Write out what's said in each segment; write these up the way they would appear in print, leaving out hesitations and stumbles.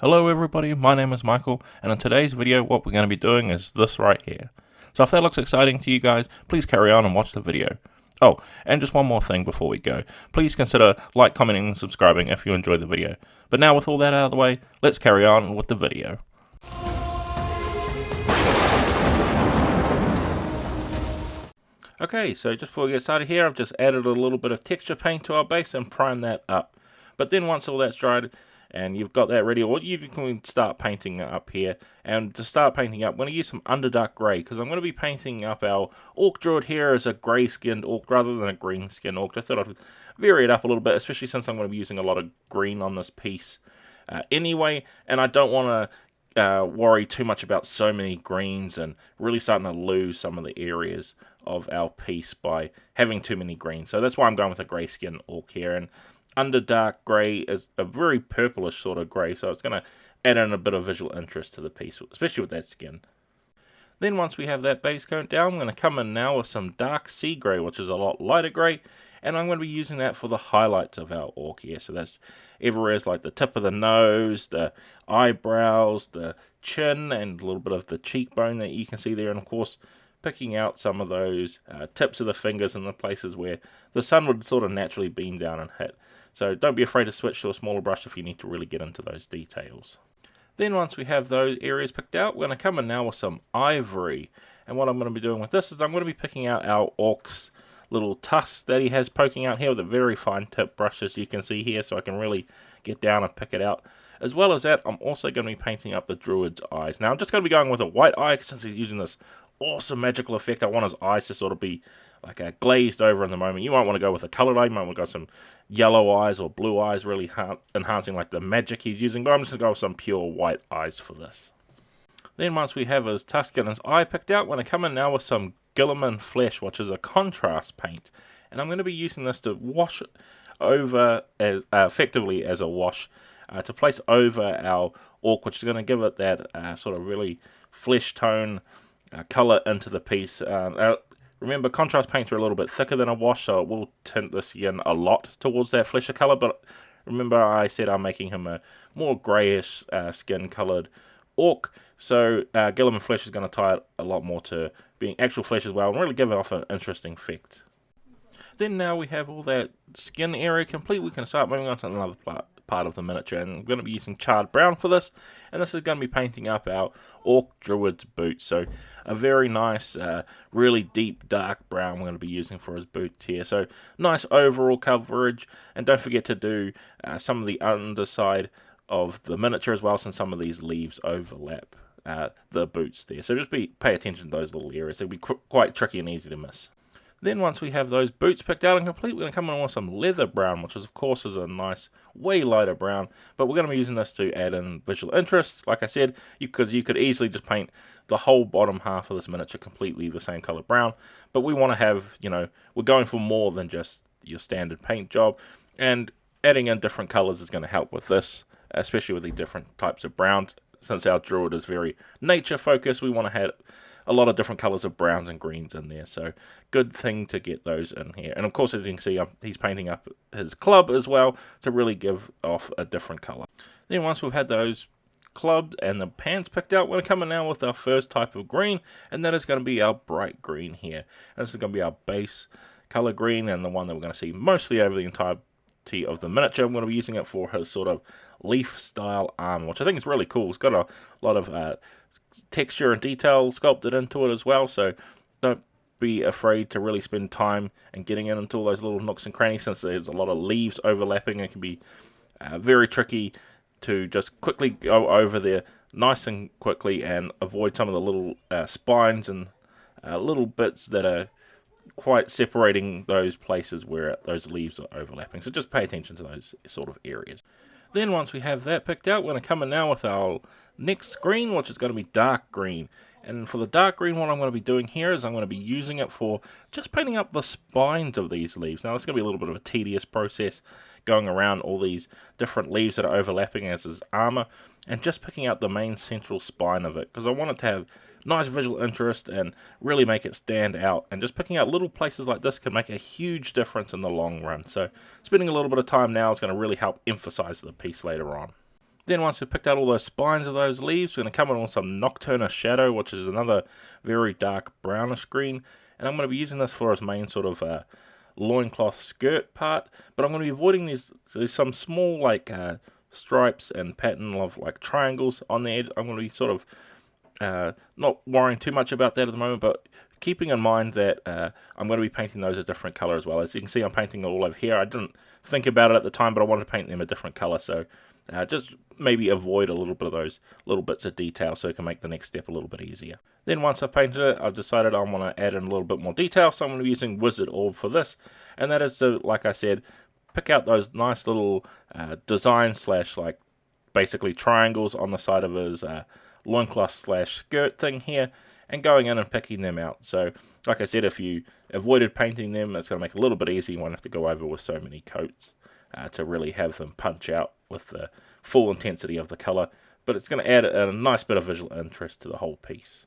Hello everybody, my name is Michael, and in today's video what we're going to be doing is this right here. So if that looks exciting to you guys, please carry on and watch the video. Oh, and just one more thing before we go. Please consider like, commenting, and subscribing if you enjoyed the video. But now with all that out of the way, let's carry on with the video. Okay, so just before we get started here, I've just added a little bit of texture paint to our base and primed that up. But then once all that's dried, and you've got that ready, you can start painting up here. And to start painting up, I'm going to use some underdark grey, because I'm going to be painting up our Orc Druid here as a grey-skinned Orc rather than a green-skinned Orc. I thought I'd vary it up a little bit, especially since I'm going to be using a lot of green on this piece anyway, and I don't want to worry too much about so many greens and really starting to lose some of the areas of our piece by having too many greens. So that's why I'm going with a grey-skinned Orc here, and underdark grey is a very purplish sort of grey, so it's going to add in a bit of visual interest to the piece, especially with that skin. Then once we have that base coat down, I'm going to come in now with some dark sea grey, which is a lot lighter grey, and I'm going to be using that for the highlights of our Orc here. So that's everywhere, like the tip of the nose, the eyebrows, the chin, and a little bit of the cheekbone that you can see there, and of course picking out some of those tips of the fingers and the places where the sun would sort of naturally beam down and hit. So don't be afraid to switch to a smaller brush if you need to really get into those details. Then once we have those areas picked out, we're going to come in now with some ivory. And what I'm going to be doing with this is I'm going to be picking out our Orc's little tusks that he has poking out here with a very fine tip brush, as you can see here, so I can really get down and pick it out. As well as that, I'm also going to be painting up the Druid's eyes. Now I'm just going to be going with a white eye since he's using this awesome magical effect. I want his eyes to sort of be like glazed over in the moment. You might want to go with a colored eye, you might want to go with some yellow eyes or blue eyes, really enhancing like the magic he's using, but I'm just going to go with some pure white eyes for this. Then once we have his tusk and his eye picked out, we're going to come in now with some guilliman flesh, which is a contrast paint, and I'm going to be using this to wash over as effectively as a wash to place over our Orc, which is going to give it that sort of really flesh tone color into the piece. Remember, contrast paints are a little bit thicker than a wash, so it will tint the skin a lot towards that flesher color, but remember I said I'm making him a more greyish skin colored Orc, so guilliman flesh is going to tie it a lot more to being actual flesh as well, and really give it off an interesting effect. Then now we have all that skin area complete, we can start moving on to another part of the miniature, and I'm going to be using charred brown for this, and this is going to be painting up our Orc Druid's boots. So a very nice, really deep dark brown we're going to be using for his boots here. So nice overall coverage, and don't forget to do some of the underside of the miniature as well, since some of these leaves overlap the boots there. So just pay attention to those little areas. They'll be quite tricky and easy to miss. Then once we have those boots picked out and complete, we're going to come in with some leather brown, which is of course is a nice, way lighter brown, but we're going to be using this to add in visual interest, like I said, because you could easily just paint the whole bottom half of this miniature completely the same color brown, but we want to have, we're going for more than just your standard paint job, and adding in different colors is going to help with this, especially with the different types of browns. Since our Druid is very nature focused, we want to have a lot of different colors of browns and greens in there, so good thing to get those in here. And of course, as you can see, he's painting up his club as well to really give off a different color. Then once we've had those clubs and the pants picked out, we're going to come in now with our first type of green, and that is going to be our bright green here. And this is going to be our base color green, and the one that we're going to see mostly over the entirety of the miniature. I'm going to be using it for his sort of leaf style armor, which I think is really cool. It's got a lot of texture and detail sculpted into it as well, so don't be afraid to really spend time and getting into all those little nooks and crannies, since there's a lot of leaves overlapping. It can be very tricky to just quickly go over there nice and quickly and avoid some of the little spines and little bits that are quite separating those places where those leaves are overlapping. So just pay attention to those sort of areas. Then once we have that picked out, we're going to come in now with our next green, which is going to be dark green. And for the dark green, what I'm going to be doing here is I'm going to be using it for just painting up the spines of these leaves. Now, it's going to be a little bit of a tedious process going around all these different leaves that are overlapping as his armor, and just picking out the main central spine of it, because I want it to have nice visual interest and really make it stand out, and just picking out little places like this can make a huge difference in the long run. So spending a little bit of time now is going to really help emphasize the piece later on. Then once we've picked out all those spines of those leaves, we're going to come in with some Nocturna Shadow, which is another very dark brownish green. And I'm going to be using this for its main sort of loincloth skirt part. But I'm going to be avoiding there's some small like stripes and pattern of like triangles on the edge. I'm going to be sort of not worrying too much about that at the moment, but keeping in mind that I'm going to be painting those a different color as well. As you can see, I'm painting all over here. I didn't think about it at the time, but I wanted to paint them a different color, so just maybe avoid a little bit of those little bits of detail so it can make the next step a little bit easier. Then once I've painted it, I've decided I want to add in a little bit more detail, so I'm going to be using Wizard Orb for this, and that is to, like I said, pick out those nice little design slash like basically triangles on the side of his loincloth slash skirt thing here, and going in and picking them out. So like I said, if you avoided painting them, it's going to make it a little bit easier. You won't have to go over with so many coats to really have them punch out with the full intensity of the color, but it's going to add a nice bit of visual interest to the whole piece.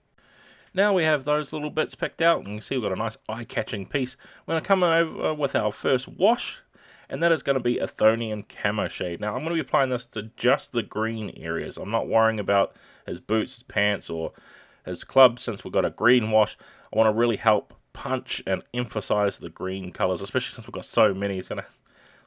Now we have those little bits picked out, and you can see we've got a nice eye-catching piece. We're going to come over with our first wash, and that is going to be Athonian camoshade. Now I'm going to be applying this to just the green areas. I'm not worrying about his boots, his pants, or his club. Since we've got a green wash, I want to really help punch and emphasize the green colors, especially since we've got so many. It's going to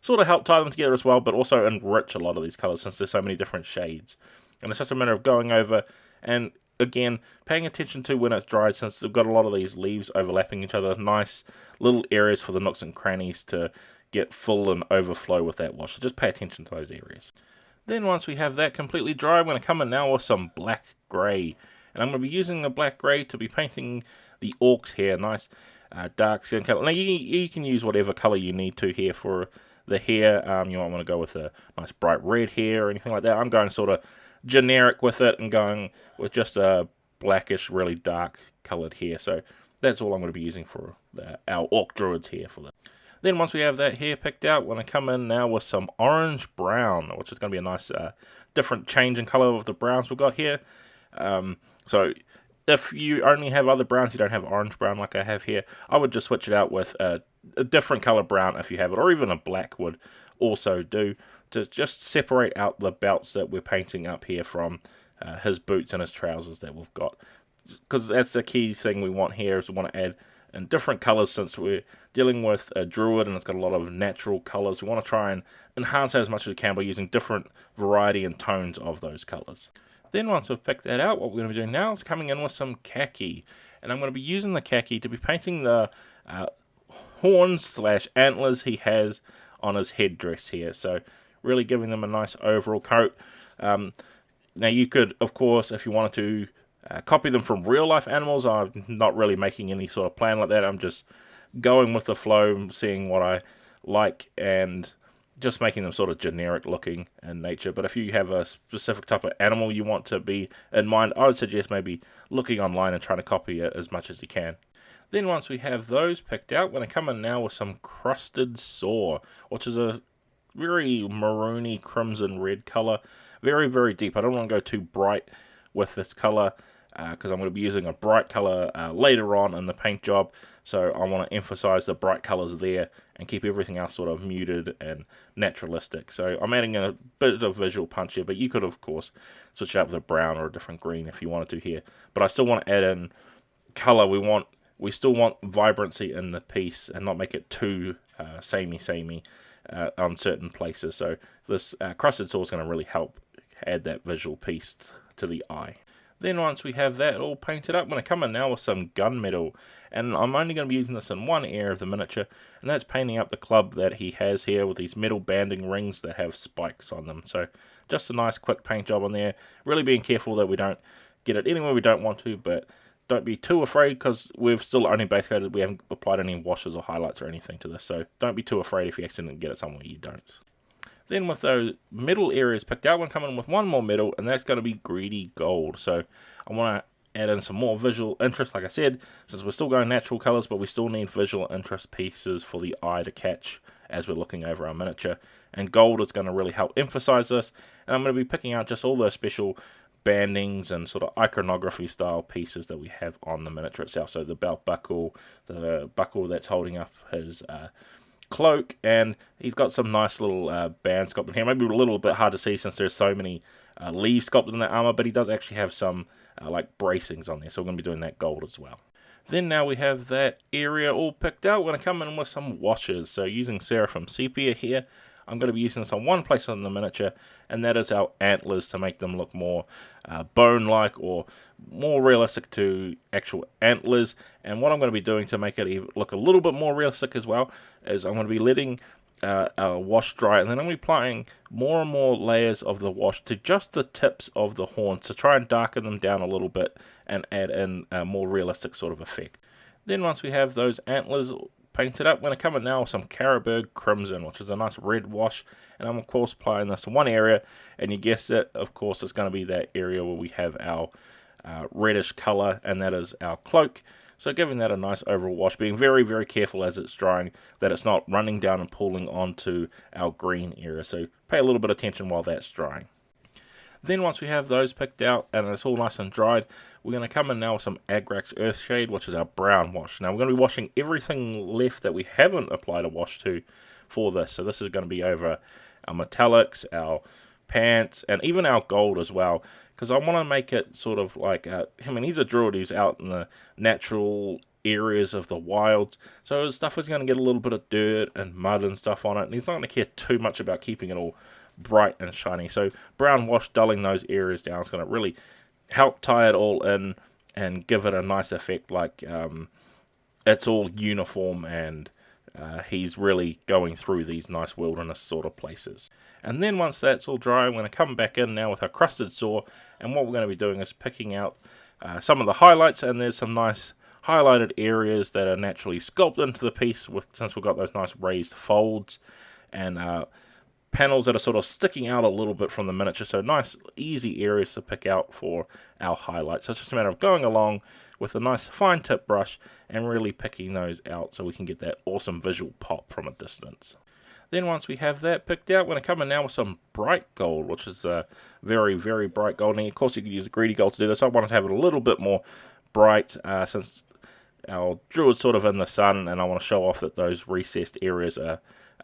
sort of help tie them together as well, but also enrich a lot of these colors since there's so many different shades. And it's just a matter of going over and again paying attention to when it's dried, since we've got a lot of these leaves overlapping each other. Nice little areas for the nooks and crannies to get full and overflow with that wash, so just pay attention to those areas. Then once we have that completely dry, I'm going to come in now with some black grey, and I'm going to be using the black grey to be painting the orcs here. Nice dark skin color. Now you can use whatever color you need to here for the hair. You might want to go with a nice bright red hair or anything like that. I'm going sort of generic with it and going with just a blackish, really dark colored hair. So that's all I'm going to be using for our Orc Druids here for that. Then once we have that hair picked out, we're going to come in now with some orange brown, which is going to be a nice different change in color of the browns we've got here. So if you only have other browns, you don't have orange brown like I have here, I would just switch it out with a different color brown if you have it, or even a black would also do, to just separate out the belts that we're painting up here from his boots and his trousers that we've got. Because that's the key thing we want here, is we want to add in different colors, since we're dealing with a druid and it's got a lot of natural colors. We want to try and enhance that as much as we can by using different variety and tones of those colors. Then once we've picked that out, what we're going to be doing now is coming in with some khaki, and I'm going to be using the khaki to be painting the horns slash antlers he has on his headdress here, so really giving them a nice overall coat. Now you could, of course, if you wanted to copy them from real life animals. I'm not really making any sort of plan like that. I'm just going with the flow, seeing what I like, and just making them sort of generic looking in nature. But if you have a specific type of animal you want to be in mind, I would suggest maybe looking online and trying to copy it as much as you can. Then once we have those picked out, we're going to come in now with some crusted saw, which is a very maroony crimson red color. Very, very deep. I don't want to go too bright with this color, because I'm going to be using a bright color later on in the paint job, so I want to emphasize the bright colors there and keep everything else sort of muted and naturalistic. So I'm adding a bit of visual punch here, but you could of course switch it up with a brown or a different green if you wanted to here. But I still want to add in color. We still want vibrancy in the piece and not make it too samey on certain places. So this crusted saw is going to really help add that visual piece to the eye. Then once we have that all painted up, I'm going to come in now with some gunmetal, and I'm only going to be using this in one area of the miniature, and that's painting up the club that he has here with these metal banding rings that have spikes on them. So just a nice quick paint job on there, really being careful that we don't get it anywhere we don't want to, but don't be too afraid, because we've still only base coated, we haven't applied any washes or highlights or anything to this, so don't be too afraid if you accidentally get it somewhere you don't. Then with those middle areas picked out, we're coming in with one more middle, and that's going to be greedy gold. So I want to add in some more visual interest, like I said, since we're still going natural colors, but we still need visual interest pieces for the eye to catch as we're looking over our miniature. And gold is going to really help emphasize this, and I'm going to be picking out just all those special bandings and sort of iconography style pieces that we have on the miniature itself. So the belt buckle, the buckle that's holding up his cloak, and he's got some nice little band sculpting here. Maybe a little bit hard to see since there's so many leaves sculpted in that armor, but he does actually have some like bracings on there, so we're going to be doing that gold as well. Then now we have that area all picked out, we're going to come in with some washes. So using seraphim sepia here, I'm going to be using this on one place on the miniature, and that is our antlers, to make them look more bone-like or more realistic to actual antlers. And what I'm going to be doing to make it look a little bit more realistic as well is I'm going to be letting our wash dry, and then I'm applying more and more layers of the wash to just the tips of the horns to try and darken them down a little bit and add in a more realistic sort of effect. Then once we have those antlers painted up, we're going to come in now with some carroburg crimson, which is a nice red wash, and I'm of course applying this in one area, and you guessed it, of course it's going to be that area where we have our reddish color, and that is our cloak. So giving that a nice overall wash, being very, very careful as it's drying that it's not running down and pooling onto our green area. So pay a little bit of attention while that's drying. Then once we have those picked out and it's all nice and dried, we're going to come in now with some agrax earthshade, which is our brown wash. Now we're going to be washing everything left that we haven't applied a wash to for this. So this is going to be over our metallics, our pants, and even our gold as well, because I want to make it sort of like, he's a druid who's out in the natural areas of the wilds, so his stuff is going to get a little bit of dirt and mud and stuff on it, and he's not going to care too much about keeping it all bright and shiny. So brown wash dulling those areas down is going to really help tie it all in and give it a nice effect, like it's all uniform and he's really going through these nice wilderness sort of places. And then once that's all dry, I'm going to come back in now with our crusted saw, and what we're going to be doing is picking out some of the highlights, and there's some nice highlighted areas that are naturally sculpted into the piece since we've got those nice raised folds and panels that are sort of sticking out a little bit from the miniature, so nice easy areas to pick out for our highlights. So it's just a matter of going along with a nice fine tip brush and really picking those out so we can get that awesome visual pop from a distance. Then once we have that picked out, we're going to come in now with some bright gold, which is very, very bright gold. And of course you could use a greedy gold to do this. I wanted to have it a little bit more bright since our druid's sort of in the sun, and I want to show off that those recessed areas are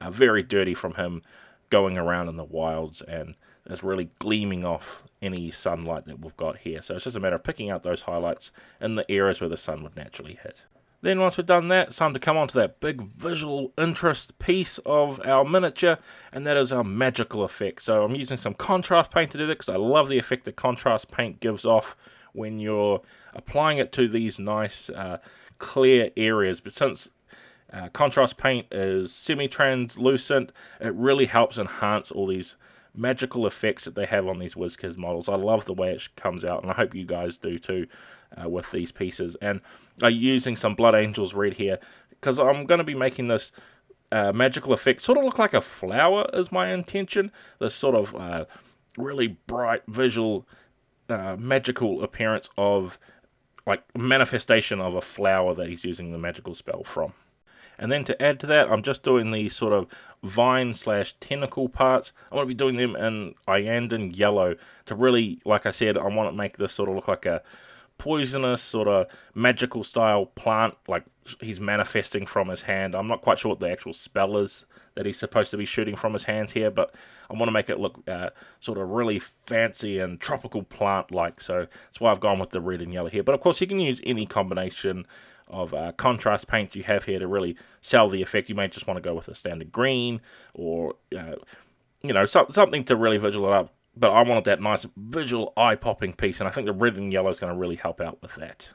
very dirty from him going around in the wilds, and it's really gleaming off any sunlight that we've got here. So it's just a matter of picking out those highlights in the areas where the sun would naturally hit. Then once we've done that, it's time to come on to that big visual interest piece of our miniature, and that is our magical effect. So I'm using some contrast paint to do that because I love the effect that contrast paint gives off when you're applying it to these nice clear areas. But since contrast paint is semi-translucent, it really helps enhance all these magical effects that they have on these Wizkids models. I love the way it comes out, and I hope you guys do too with these pieces. And I'm using some Blood Angels red here because I'm going to be making this magical effect sort of look like a flower is my intention. This sort of really bright visual magical appearance of like manifestation of a flower that he's using the magical spell from. And then to add to that, I'm just doing these sort of vine / tentacle parts. I want to be doing them in iyanden yellow to really, like I said, I want to make this sort of look like a poisonous sort of magical style plant, like he's manifesting from his hand. I'm not quite sure what the actual spell is that he's supposed to be shooting from his hands here, but I want to make it look sort of really fancy and tropical plant-like, so that's why I've gone with the red and yellow here. But of course you can use any combination of contrast paint you have here to really sell the effect. You may just want to go with a standard green or something to really visual it up, but I wanted that nice visual eye-popping piece, and I think the red and yellow is going to really help out with that.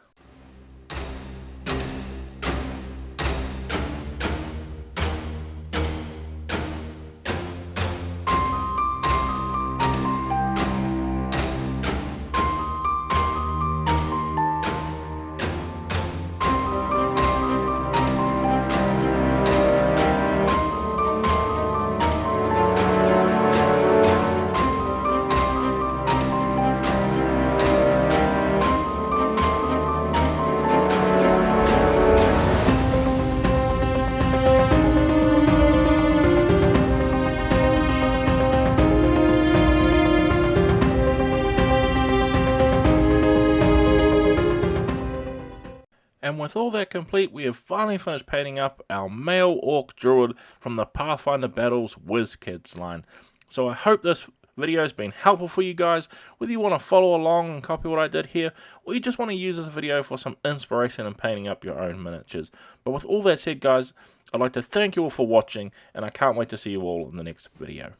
And with all that complete, we have finally finished painting up our male Orc Druid from the Pathfinder Battles Wizkids line. So I hope this video has been helpful for you guys, whether you want to follow along and copy what I did here, or you just want to use this video for some inspiration in painting up your own miniatures. But with all that said, guys, I'd like to thank you all for watching, and I can't wait to see you all in the next video.